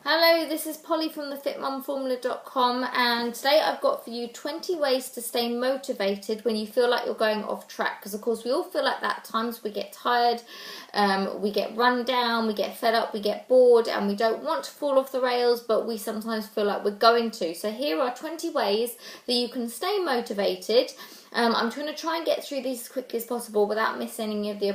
Hello, this is Polly from thefitmumformula.com, and today I've got for you 20 ways to stay motivated when you feel like you're going off track, because of course we all feel like that at times. We get tired, we get run down, we get fed up, we get bored, and we don't want to fall off the rails, but we sometimes feel like we're going to. So here are 20 ways that you can stay motivated. I'm going to try and get through these as quickly as possible without missing any of the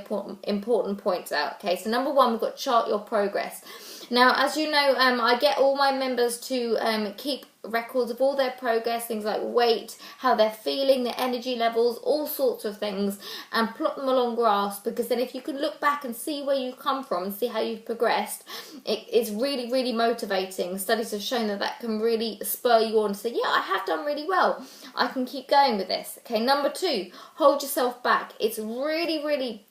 important points out. Okay, so number one, we've got chart your progress. Now, as you know, I get all my members to keep records of all their progress, things like weight, how they're feeling, their energy levels, all sorts of things, and plot them along graphs, because then if you can look back and see where you've come from and see how you've progressed, it's really, really motivating. Studies have shown that that can really spur you on to say, yeah, I have done really well. I can keep going with this. Okay, number two, hold yourself back. It's really, really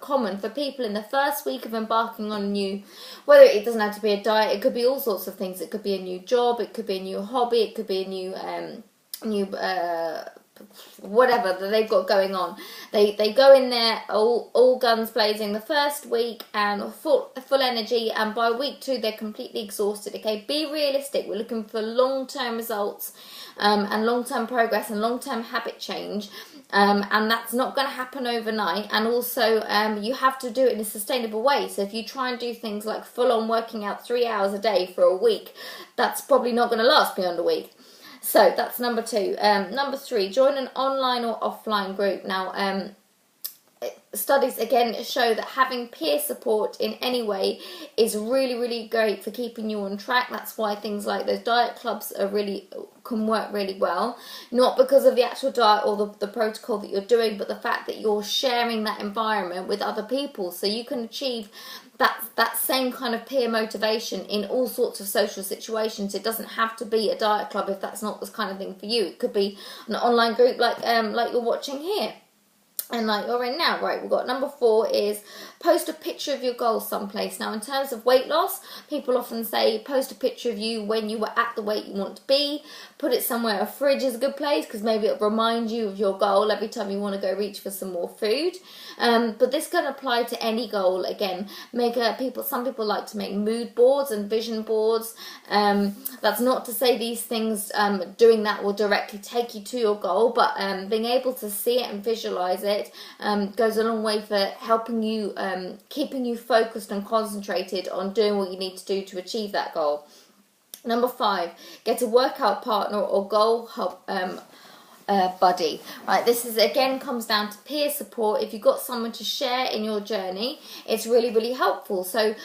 common for people in the first week of embarking on a new, whether it doesn't have to be a diet, it could be all sorts of things. It could be a new job, it could be a new hobby, it could be a new whatever that they've got going on. They go in there all guns blazing the first week and full energy, and by week two they're completely exhausted. Okay, be realistic. We're looking for long-term results and long-term progress and long-term habit change. And that's not going to happen overnight, and also you have to do it in a sustainable way. So if you try and do things like full-on working out 3 hours a day for a week, that's probably not going to last beyond a week. So that's number two. Number three, join an online or offline group. Now, studies again show that having peer support in any way is really, really great for keeping you on track. That's why things like those diet clubs can work really well, not because of the actual diet or the protocol that you're doing, but the fact that you're sharing that environment with other people, so you can achieve that same kind of peer motivation in all sorts of social situations. It doesn't have to be a diet club if that's not the kind of thing for you. It could be an online group like you're watching here. And like you're in now, right? We've got number four is post a picture of your goals someplace. Now, in terms of weight loss, people often say post a picture of you when you were at the weight you want to be. Put it somewhere. A fridge is a good place because maybe it'll remind you of your goal every time you want to go reach for some more food. But this can apply to any goal. Again, some people like to make mood boards and vision boards. That's not to say these things, doing that will directly take you to your goal, but being able to see it and visualize it goes a long way for helping you, keeping you focused and concentrated on doing what you need to do to achieve that goal. Number five, get a workout partner or goal buddy. Right, this is again comes down to peer support. If you've got someone to share in your journey, it's really, really helpful. So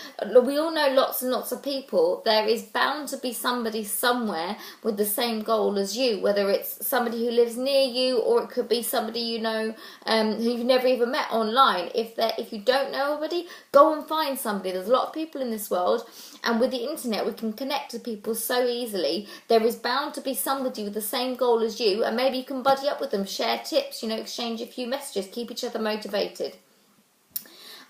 we all know lots and lots of people. There is bound to be somebody somewhere with the same goal as you, whether it's somebody who lives near you, or it could be somebody you know who you've never even met online. If you don't know anybody, go and find somebody. There's a lot of people in this world, and with the internet we can connect to people so easily. There is bound to be somebody with the same goal as you, and maybe you can buddy up with them, share tips, exchange a few messages, keep each other motivated.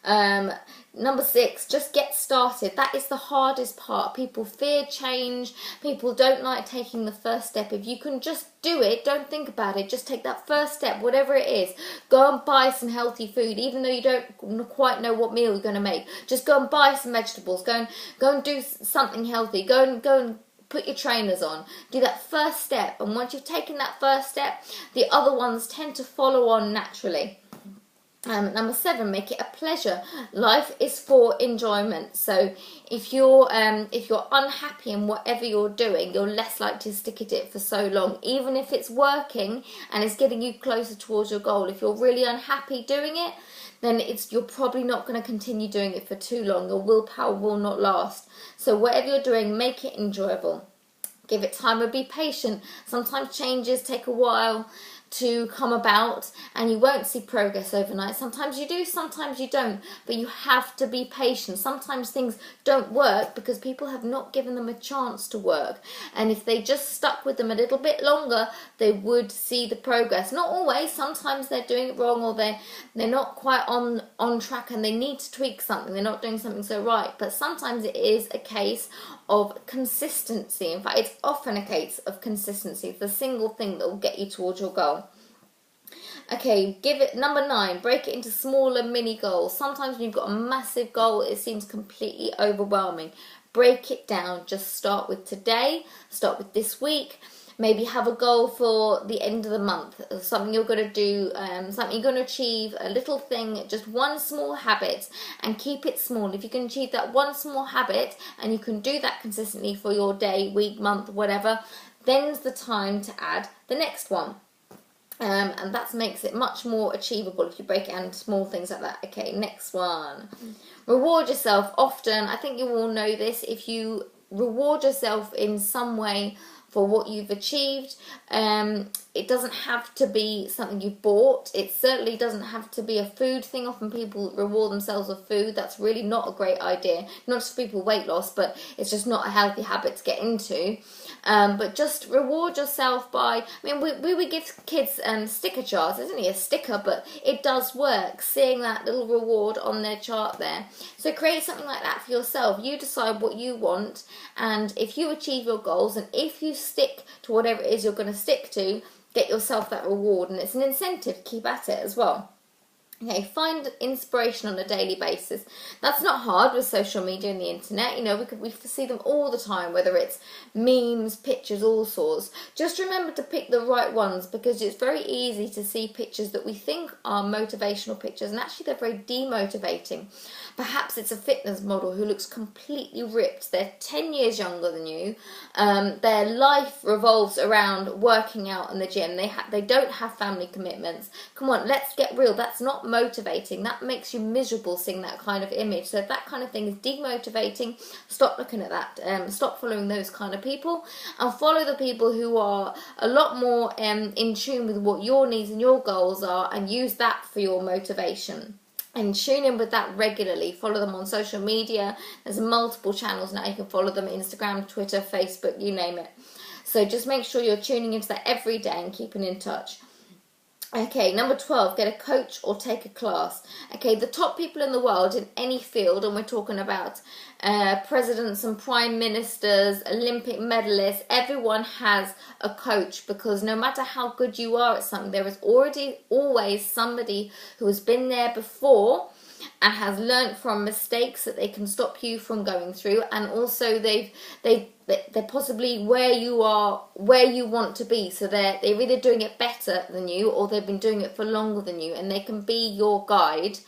Number six, just get started. That is the hardest part. People fear change. People don't like taking the first step. If you can just do it, don't think about it, just take that first step, whatever it is. Go and buy some healthy food, even though you don't quite know what meal you're going to make. Just go and buy some vegetables. Go and do something healthy. Go and put your trainers on. Do that first step, and once you've taken that first step, the other ones tend to follow on naturally. Number seven, make it a pleasure. Life is for enjoyment. So if you're unhappy in whatever you're doing, you're less likely to stick at it for so long, even if it's working and it's getting you closer towards your goal. If you're really unhappy doing it, then you're probably not going to continue doing it for too long. Your willpower will not last. So whatever you're doing, make it enjoyable. Give it time and be patient. Sometimes changes take a while to come about, and you won't see progress overnight. Sometimes you do, sometimes you don't, but you have to be patient. Sometimes things don't work because people have not given them a chance to work, and if they just stuck with them a little bit longer, they would see the progress. Not always. Sometimes they're doing it wrong, or they're not quite on track and they need to tweak something. They're not doing something so right. But sometimes it is a case of consistency. In fact, it's often a case of consistency. It's the single thing that will get you towards your goal. Okay, number 9, break it into smaller mini goals. Sometimes when you've got a massive goal, it seems completely overwhelming. break it down. Just start with today, start with this week. Maybe have a goal for the end of the month, something you're going to do, something you're going to achieve, a little thing, just one small habit, and keep it small. If you can achieve that one small habit and you can do that consistently for your day, week, month, whatever, then's the time to add the next one. And that makes it much more achievable if you break it down into small things like that. Okay, next one. Reward yourself often. I think you all know this. If you reward yourself in some way for what you've achieved, it doesn't have to be something you bought. It certainly doesn't have to be a food thing. Often people reward themselves with food. That's really not a great idea. Not just for people with weight loss, but it's just not a healthy habit to get into. But just reward yourself by, I mean, we would give kids sticker charts. It's only a sticker, but it does work, seeing that little reward on their chart there. So create something like that for yourself. You decide what you want, and if you achieve your goals, and if you stick to whatever it is you're going to stick to, get yourself that reward, and it's an incentive to keep at it as well. Okay, find inspiration on a daily basis. That's not hard with social media and the internet. You know, we see them all the time, whether it's memes, pictures, all sorts. Just remember to pick the right ones, because it's very easy to see pictures that we think are motivational pictures, and actually they're very demotivating. Perhaps it's a fitness model who looks completely ripped. They're 10 years younger than you. Their life revolves around working out in the gym. They don't have family commitments. Come on, let's get real. That's not motivating. That makes you miserable seeing that kind of image. So if that kind of thing is demotivating, stop looking at that. Stop following those kind of people, and follow the people who are a lot more in tune with what your needs and your goals are, and use that for your motivation. And tune in with that regularly. Follow them on social media. There's multiple channels now. You can follow them: Instagram, Twitter, Facebook, you name it. So just make sure you're tuning into that every day and keeping in touch. Okay, number 12, get a coach or take a class. Okay, the top people in the world in any field, and we're talking about presidents and prime ministers, Olympic medalists, everyone has a coach, because no matter how good you are at something, there is always somebody who has been there before and has learnt from mistakes that they can stop you from going through, and also they're possibly where you are, where you want to be. So they're either doing it better than you, or they've been doing it for longer than you, and they can be your guide.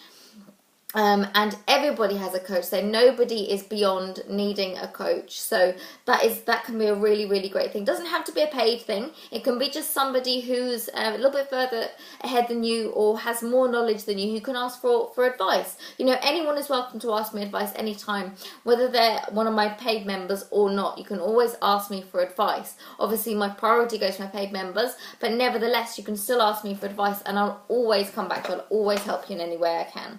And everybody has a coach, so nobody is beyond needing a coach. So that can be a really, really great thing. It doesn't have to be a paid thing. It can be just somebody who's a little bit further ahead than you, or has more knowledge than you, who can ask for advice. You know, anyone is welcome to ask me advice anytime, whether they're one of my paid members or not. You can always ask me for advice. Obviously, my priority goes to my paid members, but nevertheless, you can still ask me for advice, and I'll always come back to you. I'll always help you in any way I can.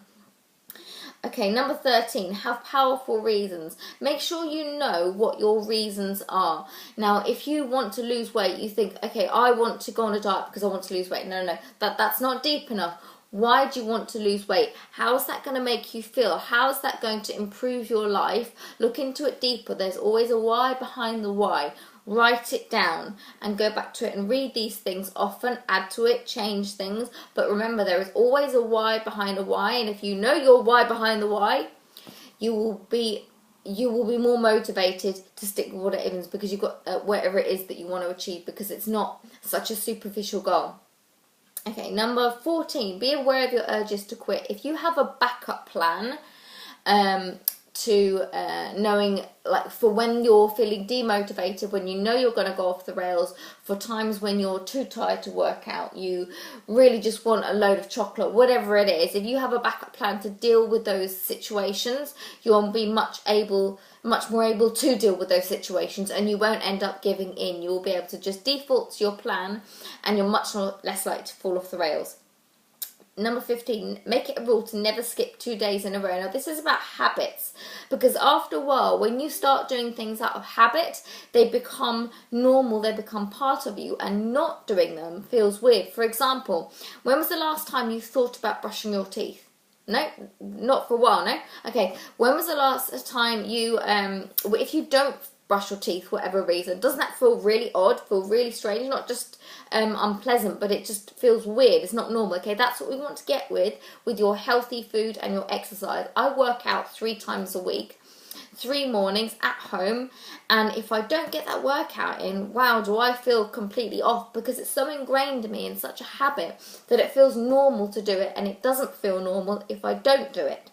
Okay, number 13, have powerful reasons. Make sure you know what your reasons are. Now, if you want to lose weight, you think, okay, I want to go on a diet because I want to lose weight. No, that's not deep enough. Why do you want to lose weight? How is that going to make you feel? How is that going to improve your life? Look into it deeper. There's always a why behind the why. Write it down and go back to it and read these things often, add to it, change things. But remember, there is always a why behind a why, and if you know your why behind the why, you will be more motivated to stick with what it is, because you've got whatever it is that you want to achieve, because it's not such a superficial goal. Okay, number 14, be aware of your urges to quit. If you have a backup plan to knowing, like, for when you're feeling demotivated, when you know you're going to go off the rails, for times when you're too tired to work out, you really just want a load of chocolate, whatever it is, if you have a backup plan to deal with those situations, you'll be much more able to deal with those situations, and you won't end up giving in. You'll be able to just default to your plan, and you're much less likely to fall off the rails. Number 15, make it a rule to never skip 2 days in a row. Now, this is about habits, because after a while, when you start doing things out of habit, they become normal, they become part of you, and not doing them feels weird. For example, when was the last time you thought about brushing your teeth? No, not for a while, no? Okay, when was the last time you, if you don't brush your teeth for whatever reason, doesn't that feel really odd, feel really strange, not just unpleasant, but it just feels weird, it's not normal? Okay, that's what we want to get with your healthy food and your exercise. I work out 3 times a week, 3 mornings at home, and if I don't get that workout in, wow, do I feel completely off, because it's so ingrained in me in such a habit that it feels normal to do it, and it doesn't feel normal if I don't do it.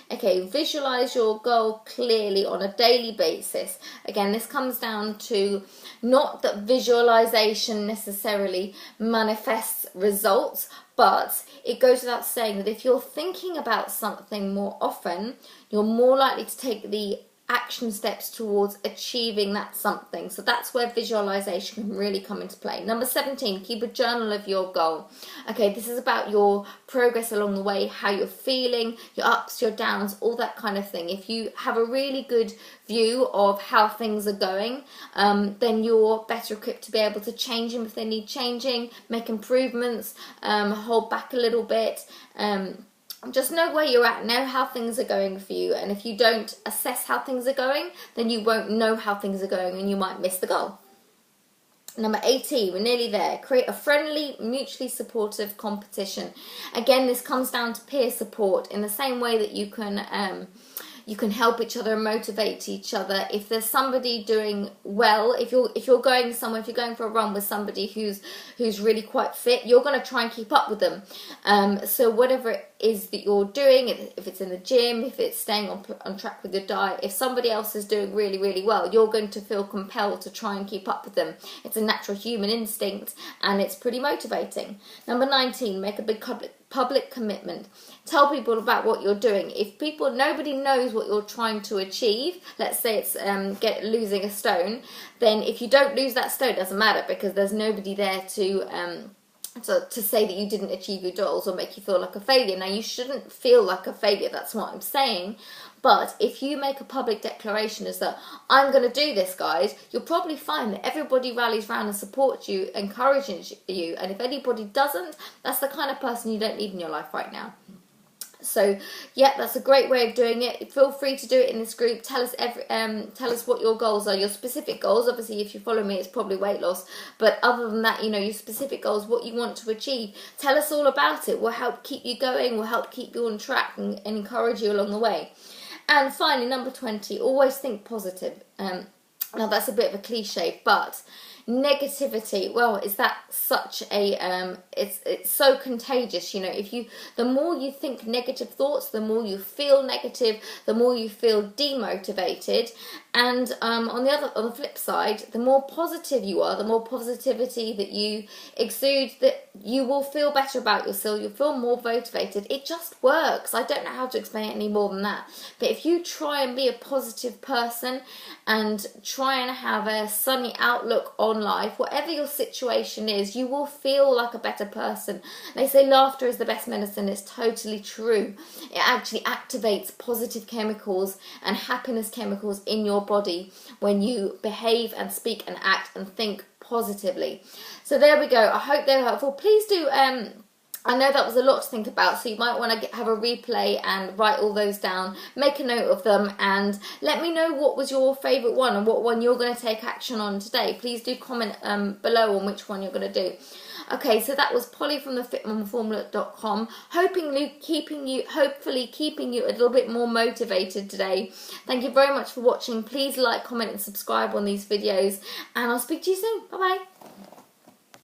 Okay, visualize your goal clearly on a daily basis. Again, this comes down to not that visualization necessarily manifests results, but it goes without saying that if you're thinking about something more often, you're more likely to take the action steps towards achieving that something. So that's where visualization can really come into play. Number 17, keep a journal of your goal. Okay, this is about your progress along the way, how you're feeling, your ups, your downs, all that kind of thing. If you have a really good view of how things are going, then you're better equipped to be able to change them if they need changing, make improvements, hold back a little bit, just know where you're at, know how things are going for you, and if you don't assess how things are going, then you won't know how things are going and you might miss the goal. Number 18, we're nearly there. Create a friendly, mutually supportive competition. Again, this comes down to peer support in the same way that you can help each other and motivate each other. If there's somebody doing well, if you're going somewhere, if you're going for a run with somebody who's really quite fit, you're going to try and keep up with them. So whatever it is that you're doing, if it's in the gym, if it's staying on track with your diet, if somebody else is doing really, really well, you're going to feel compelled to try and keep up with them. It's a natural human instinct, and it's pretty motivating. Number 19, make a big public commitment. Tell people about what you're doing. If nobody knows what you're trying to achieve, let's say it's losing a stone, then if you don't lose that stone, it doesn't matter, because there's nobody there to say that you didn't achieve your goals or make you feel like a failure. Now, you shouldn't feel like a failure, that's what I'm saying. But if you make a public declaration as that, I'm going to do this, guys, you'll probably find that everybody rallies around and supports you, encourages you. And if anybody doesn't, that's the kind of person you don't need in your life right now. So, yeah, that's a great way of doing it. Feel free to do it in this group. Tell us what your goals are, your specific goals. Obviously, if you follow me, it's probably weight loss. But other than that, your specific goals, what you want to achieve. Tell us all about it. We'll help keep you going. We'll help keep you on track and encourage you along the way. And finally, number 20, always think positive. Now, that's a bit of a cliche, but negativity, well, is that such a it's so contagious. The more you think negative thoughts, the more you feel negative, the more you feel demotivated. And on the flip side, the more positive you are, the more positivity that you exude, that you will feel better about yourself, you'll feel more motivated. It just works. I don't know how to explain it any more than that. But if you try and be a positive person and try and have a sunny outlook on life, whatever your situation is, you will feel like a better person. They say laughter is the best medicine. It's totally true. It actually activates positive chemicals and happiness chemicals in your body when you behave and speak and act and think positively. So there we go. I hope they were helpful. Please do I know that was a lot to think about, so you might want to have a replay and write all those down, make a note of them, and let me know what was your favourite one and what one you're going to take action on today. Please do comment below on which one you're going to do. Okay, so that was Polly from the fitmumformula.com, hopefully keeping you a little bit more motivated today. Thank you very much for watching. Please like, comment and subscribe on these videos, and I'll speak to you soon. Bye bye.